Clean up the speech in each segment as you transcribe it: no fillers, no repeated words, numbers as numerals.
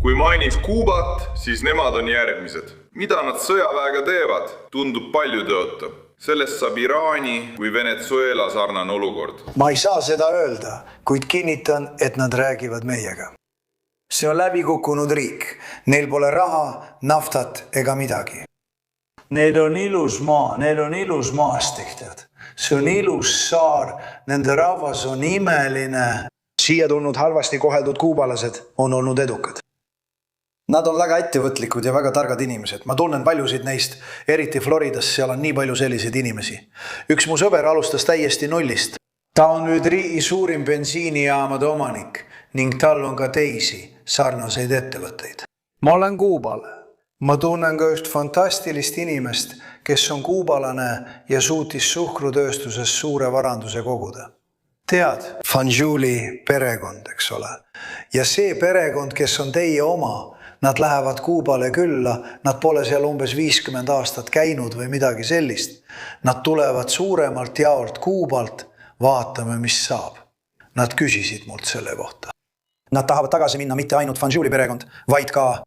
Kui mainid Kuubat, siis nemad on järgmised. Mida nad sõjaväega teevad, tundub palju tõota. Sellest saab Iraani või Venezuela sarnane olukord. Ma ei saa seda öelda, kuid kinnitan, et nad räägivad meiega. See on läbikukkunud riik. Neil pole raha, naftat ega midagi. Neil on ilus maa, neil on ilus maastik. See on ilus saar, nende rahvas on imeline. Siia tulnud halvasti koheldud kuubalased on olnud edukad. Nad on väga ettevõtlikud ja väga targad inimesed. Ma tunnen paljusid neist, eriti Floridas, seal on nii palju selliseid inimesi. Üks mu sõber alustas täiesti nullist. Ta on nüüd riigi suurim bensiinijaamade omanik ning tal on ka teisi sarnaseid ettevõtteid. Ma olen kuubal. Ma tunnen ka üht fantastilist inimest, kes on kuubalane ja suutis suhkrutööstuses suure varanduse koguda. Tead, Fanjuli perekond, eks ole. Ja see perekond, kes on teie oma, nad lähevad Kuubale külla, nad pole seal umbes 50 aastat käinud või midagi sellist. Nad tulevad suuremalt jaolt Kuubalt, vaatame, mis saab. Nad küsisid mult selle kohta. Nad tahavad tagasi minna mitte ainult Fanjuli perekond, vaid ka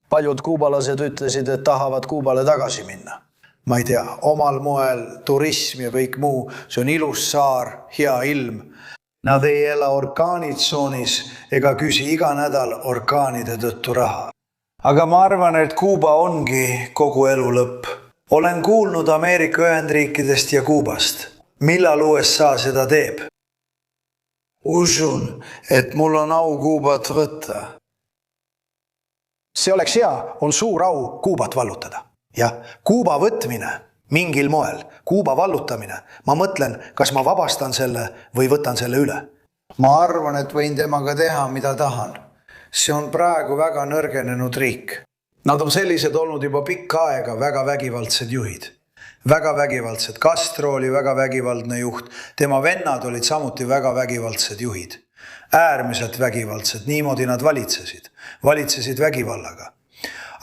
paljud kuubalased ütlesid, et tahavad Kuubale tagasi minna. Ma ei tea, omal moel, turism ja kõik muu, see on ilus saar, hea ilm. Nad ei ela orkaanitsoonis ega küsi iga nädal orkaanide tõttu raha. Aga ma arvan, et Kuuba ongi kogu elu lõpp. Olen kuulnud Ameerika Ühendriikidest ja Kuubast. Millal USA seda teeb? Usun, et mul on au Kuubat võtta. See oleks hea, on suur au Kuubat vallutada. Ja Kuuba võtmine mingil moel, Kuuba vallutamine. Ma mõtlen, kas ma vabastan selle või võtan selle üle. Ma arvan, et võin temaga teha, mida tahan. See on praegu väga nõrgenenud riik. Nad on sellised olnud juba pikka aega, väga vägivaldsed juhid. Väga vägivaldsed. Castro oli väga vägivaldne juht. Tema vennad olid samuti väga vägivaldsed juhid. Äärmiselt vägivaldsed, niimoodi nad valitsesid. Valitsesid vägivallaga.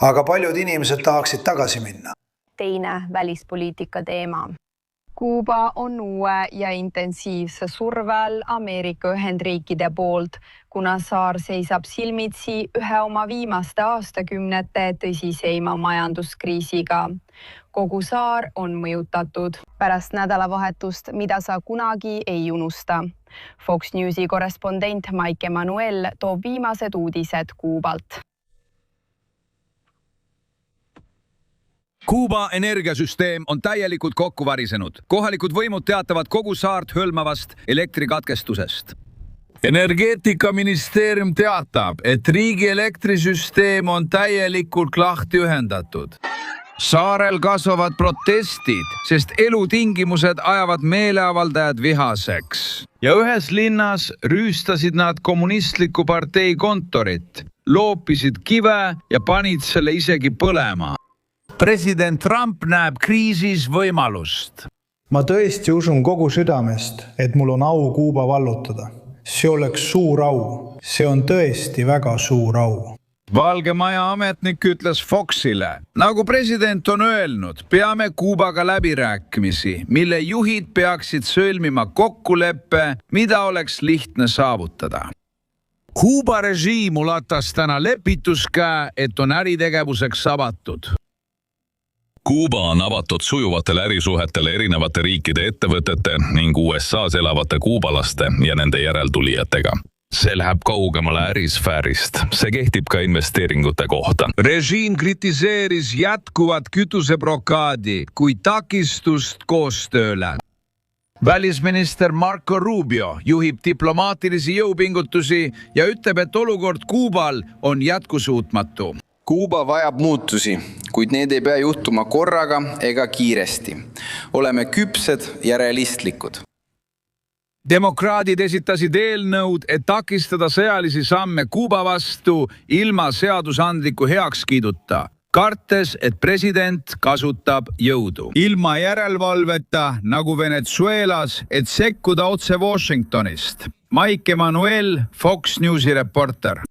Aga paljud inimesed tahaksid tagasi minna. Teine välispoliitika teema. Kuuba on uue ja intensiivse survel Ameerika Ühendriikide poolt, kuna saar seisab silmitsi ühe oma viimaste aastakümnete tõsiseima majanduskriisiga. Kogu saar on mõjutatud pärast nädalavahetust, mida sa kunagi ei unusta. Fox Newsi korrespondent Maike Manuel toob viimased uudised Kuubalt. Kuuba energiasüsteem on täielikult kokku varisenud. Kohalikud võimud teatavad kogu saart hõlmavast elektrikatkestusest. Energeetikaministeerium teatab, et riigi elektrisüsteem on täielikult lahti ühendatud. Saarel kasvavad protestid, sest elutingimused ajavad meeleavaldajad vihaseks. Ja ühes linnas rüüstasid nad kommunistliku partei kontorit, loopisid kive ja panid selle isegi põlema. President Trump näeb kriisis võimalust. Ma tõesti usun kogu südamest, et mul on au Kuuba vallutada. See oleks suur au. See on tõesti väga suur au. Valge Maja ametnik ütles Foxile, nagu president on öelnud, peame Kuubaga läbirääkimisi, mille juhid peaksid sõlmima kokkuleppe, mida oleks lihtne saavutada. Kuuba režiim ulatas täna lepituskäe, et on äritegevuseks avatud. Kuuba on avatud sujuvatele ärisuhetele erinevate riikide ettevõtete ning USAs elavate kuubalaste ja nende järeltulijatega. See läheb kaugemale ärisfäärist. See kehtib ka investeeringute kohta. Režiim kritiseeris jätkuvat kütuseblokaadi kui takistust koostööle. Välisminister Marco Rubio juhib diplomaatilisi jõupingutusi ja ütleb, et olukord Kuubal on jätkusuutmatu. Kuuba vajab muutusi, kuid need ei pea juhtuma korraga ega kiiresti. Oleme küpsed ja realistlikud. Demokraadid esitasid eelnõud, et takistada sõjalisi samme Kuuba vastu ilma seadusandliku heakskiiduta, kartes, et president kasutab jõudu. Ilma järelevalveta, nagu Venezuelas, et sekkuda otse Washingtonist. Maike Manuel, Fox Newsi reporter.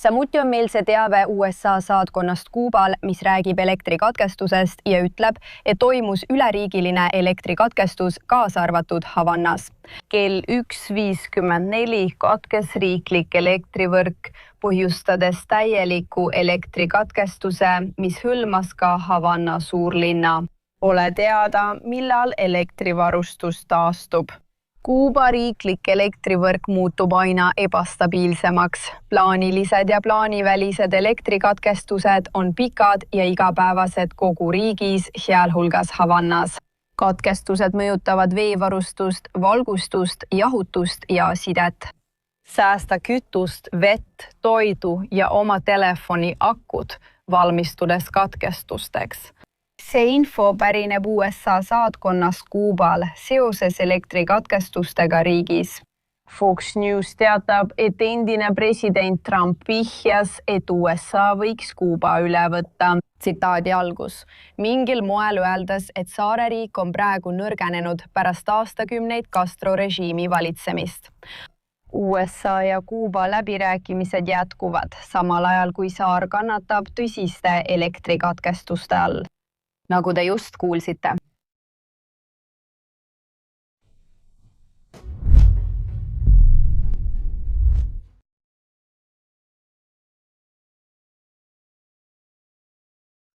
Samuti on meil see teave USA saatkonnast Kuubal, mis räägib elektrikatkestusest ja ütleb, et toimus üleriigiline elektrikatkestus kaasa arvatud Havannas. Kell 1:54 katkes riiklik elektrivõrk, põhjustades täieliku elektrikatkestuse, mis hõlmas ka Havanna suurlinna. Pole teada, millal elektrivarustus taastub. Kuuba riiklik elektrivõrk muutub aina ebastabiilsemaks. Plaanilised ja plaanivälised elektrikatkestused on pikad ja igapäevased kogu riigis, sealhulgas Havannas. Katkestused mõjutavad veevarustust, valgustust, jahutust ja sidet. Säästa kütust, vett, toidu ja oma telefoni akud, valmistudes katkestusteks. See info pärineb USA saatkonnast Kuubal seoses elektrikatkestustega riigis. Fox News teatab, et endine president Trump vihjas, et USA võiks Kuuba üle võtta. Tsitaadi algus. Mingil moel öeldes, et saareriik on praegu nõrgenenud pärast aastakümneid Castro režiimi valitsemist. USA ja Kuuba läbirääkimised jätkuvad, samal ajal kui saar kannatab tõsiste elektrikatkestuste all. Nagu te just kuulsite,